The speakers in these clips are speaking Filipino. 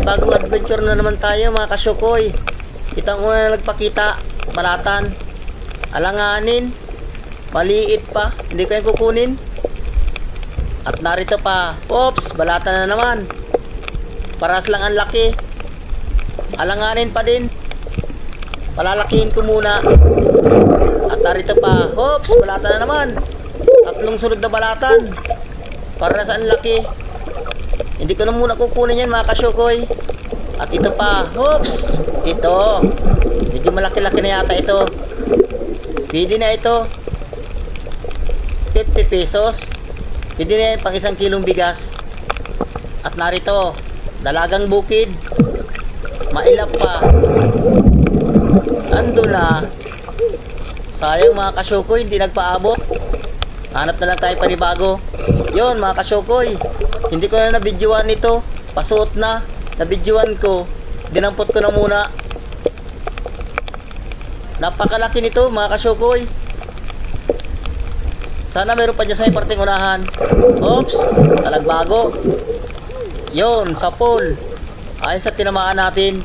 Panibagong adventure na naman tayo mga kasyukoy. Kitang una na nagpakita, balatan. Alanganin, maliit pa, hindi ko yung kukunin. At narito pa, oops, balatan na naman. Paras lang ang laki. Alanganin pa din. Palalakihin ko muna. At narito pa, oops, balatan na naman. Tatlong sunod na balatan. Paras ang laki. Hindi ko na muna kukunin yan mga kasyukoy. At ito pa, oops, ito. Medyo malaki-laki na yata ito. Pwede na ito. 50 pesos. Pwede na yan pang 1 kilong bigas. At narito, dalagang bukid. Mailap pa. Ando na. Sayang mga kasyukoy, hindi nagpaabot. Hanap na lang tayo panibago. Yon mga kasyukoy, hindi ko na nabidyoan ito. Pasuot na. Nabidyoan ko. Dinampot ko na muna. Napakalaki nito mga kasyukoy. Sana meron pa dyan sa parting unahan. Oops, talagbago. Yon, sa pool. Ayos at tinamaan natin.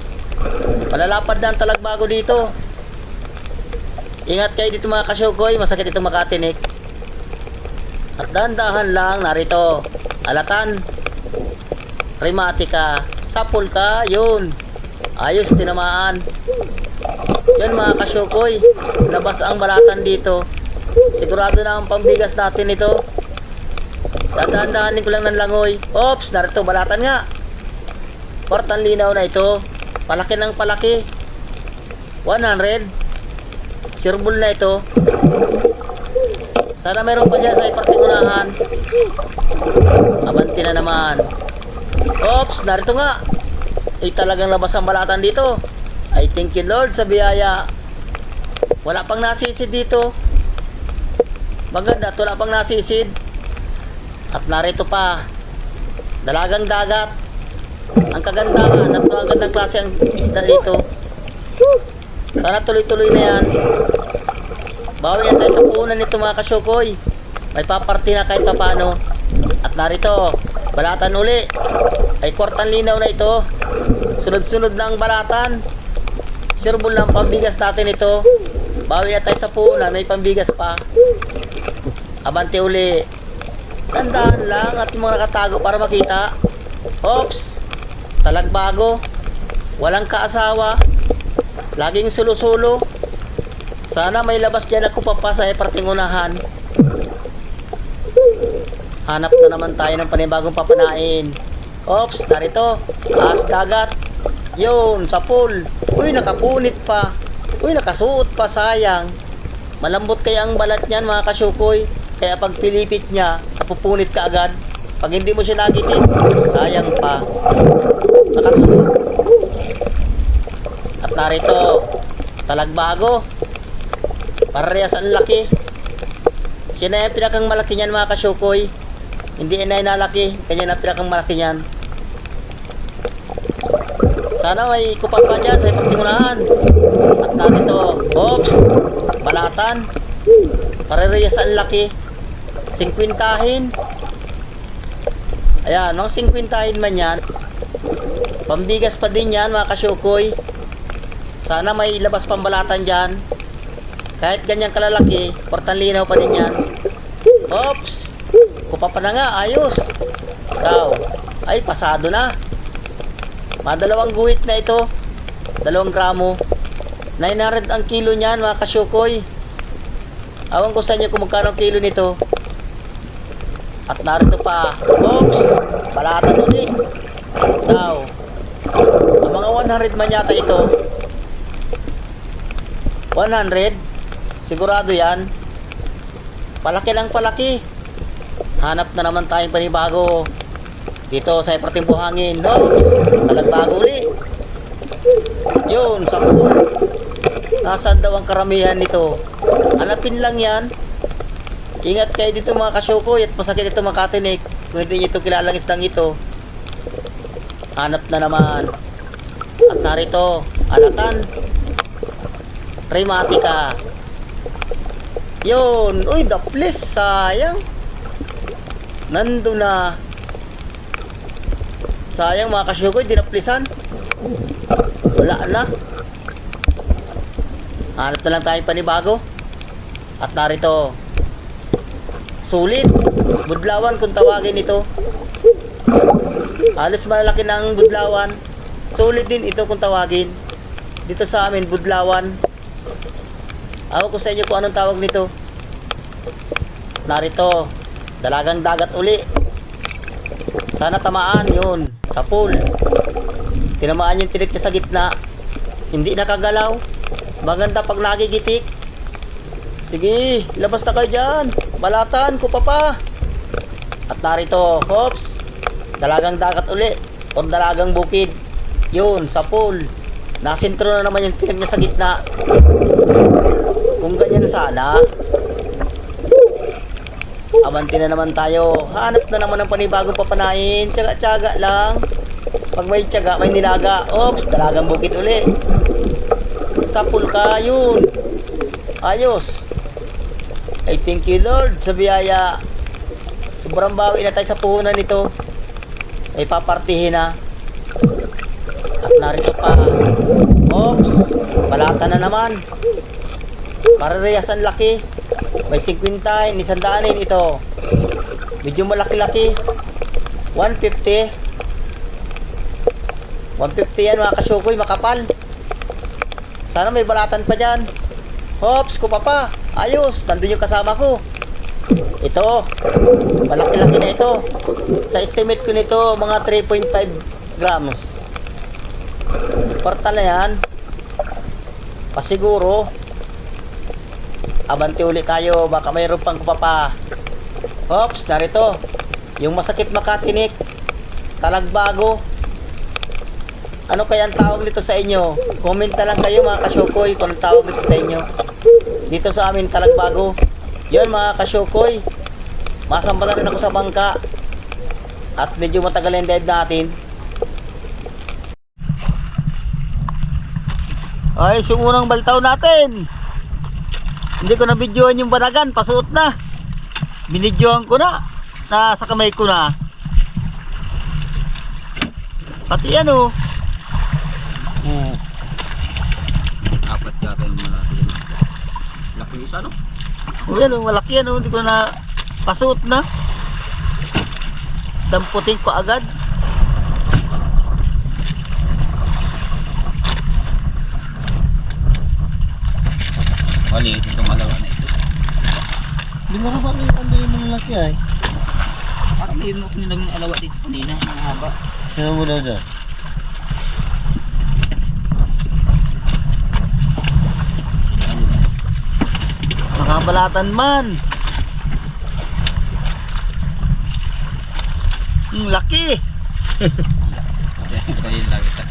Malalapad na ang talagbago dito. Ingat kayo dito mga kasyukoy, masakit itong makatinik. At dahan-dahan lang, narito, alatan, rematika, sapul ka, yun, ayos, tinamaan. Yun mga kasyukoy, labas ang balatan dito. Sigurado na ang pambigas natin ito. Dahan-dahanin ko lang ng langoy. Oops, narito, balatan nga. Portang linaw na ito. Palaki ng palaki. 100. Sirbol na ito. Sana meron pa dyan sa iparting unahan. Abanti na naman. Oops, narito nga. Ay talagang labas ang balatan dito. I thank you Lord sa biyaya. Wala pang nasisid dito. Maganda, wala pang nasisid. At narito pa, dalagang dagat. Ang kagandahan at magandang klase ang isda dito. Sana tuloy-tuloy na yan. Bawi na tayo sa puhunan nito mga kasyukoy. May paparty na kahit papano. At narito, balatan uli. Ay kwartang linaw na ito. Sunod-sunod na ang balatan. Sirbol ng pambigas natin ito. Bawi na tayo sa puhunan, may pambigas pa. Abante uli. Tandaan lang at yung mga nakatago para makita. Oops, talagbago. Walang kaasawa. Laging sulo-sulo. Sana may labas dyan ako papasa sa parting unahan. Hanap na naman tayo ng panibagong papanain. Oops, narito. Ahas dagat. Yun, sa pool. Uy, nakapunit pa. Uy, nakasuot pa, sayang. Malambot kaya ang balat niyan mga kasyukoy. Kaya pag pilipit niya, napupunit ka agad. Pag hindi mo siya nagitin, sayang pa. Nakasuot. At narito, talagbago. Parehas ang laki. Siya na yung pinakang malaki niyan mga kasyukoy. Hindi na inalaki. Kanya na pinakang malaki niyan. Sana may kupang pa dyan sa iparting unahan. At narito, oops, balatan. Parehas ang laki. 50. Ayan, mga 50 man yan. Pambigas pa din yan mga kasyukoy. Sana may labas pambalatan dyan. Kahit ganyang kalalaki, portang linaw pa din yan. Oops, kupa pa na nga, ayos. Ikaw, ay pasado na. Madalawang guhit na ito. 2 gramo. 900 ang kilo niyan mga kasyukoy. Awan ko sa inyo kung magkano ang kilo nito. At narito pa, oops, balatan uli. Ikaw, ang mga 100 man yata ito. 100. Sigurado yan. Palaki lang palaki. Hanap na naman tayong panibago. Dito sa iparting buhangin. Oops, talagbago uli. Yun, sa pool. Nasaan daw ang karamihan nito? Hanapin lang yan. Ingat kayo dito mga kasyukoy. At masakit ito makatinik. Kung hindi nyo ito kilalang islang ito. Hanap na naman. At narito, alatan, rematika. Yun, uy, the place, sayang. Nandun na. Sayang mga kasyukoy, dinaplisan. Wala na. Hanap na lang tayong panibago. At narito. Sulit. Budlawan kung tawagin ito. Halos malaki ng budlawan. Sulit din ito kung tawagin. Dito sa amin, budlawan. Awan ko sa inyo kung anong tawag nito. Narito. Dalagang dagat uli. Sana tamaan yun. Sa pool. Tinamaan yung tinik niya sa gitna. Hindi nakagalaw. Maganda pag nagigitik. Sige, labas na kayo dyan. Balatan ko pa. At narito, hops. Dalagang dagat uli. O dalagang bukid. Yun, sa pool. Nasintro na naman yung tinik niya sa gitna. Kung ganyan sana, amanti na naman tayo. Hanap na naman ng panibagong papanain. Tsaga-tsaga lang. Pag may tsaga, may nilaga. Oops, dalagang bukid uli. Sa pool ka, yun. Ayos. I thank you Lord sa biyaya. Sobrang bawi na tayo sa puhunan nito. Ay papartihin na. At narito pa. Oops, balata na naman. Parehas ang laki. May 50, isandaanin ito. Medyo malaki-laki. 150. 150 yan mga kasyukoy, makapal. Sana may balatan pa dyan. Hops, ko pa. Ayos, nandun yung kasama ko. Ito, malaki-laki na ito. Sa estimate ko nito, mga 3.5 grams. Portal na yan. Pasiguro. Abanti ulit tayo, baka mayroon pang kupapa. Hops, narito. Yung masakit makatinik. Talagbago. Ano kaya ang tawag dito sa inyo? Comment na lang kayo mga kasyukoy kung ang tawag dito sa inyo. Dito sa amin, talagbago. Yun mga kasyukoy. Masampatan na ako sa bangka. At medyo matagal yung dive natin. Ay, yung unang baltaw natin. Hindi ko na videoan yung banagan, pasuot na. Binidyoan ko na. Nasa kamay ko na. Pati yan oh. Apat yata yung malaki yan. Laki isa no? O yan oh, malaki yan oh. Hindi ko na pasuot na. Damputin ko agad. Maliit itong alawa na ito. Hindi mo ka hindi mo malaki ay. Parang may mo nilang alawa dito kanina. Ang haba. Sino mo daw dyan? Makabalatan man. Laki. Kaya yung lagi sa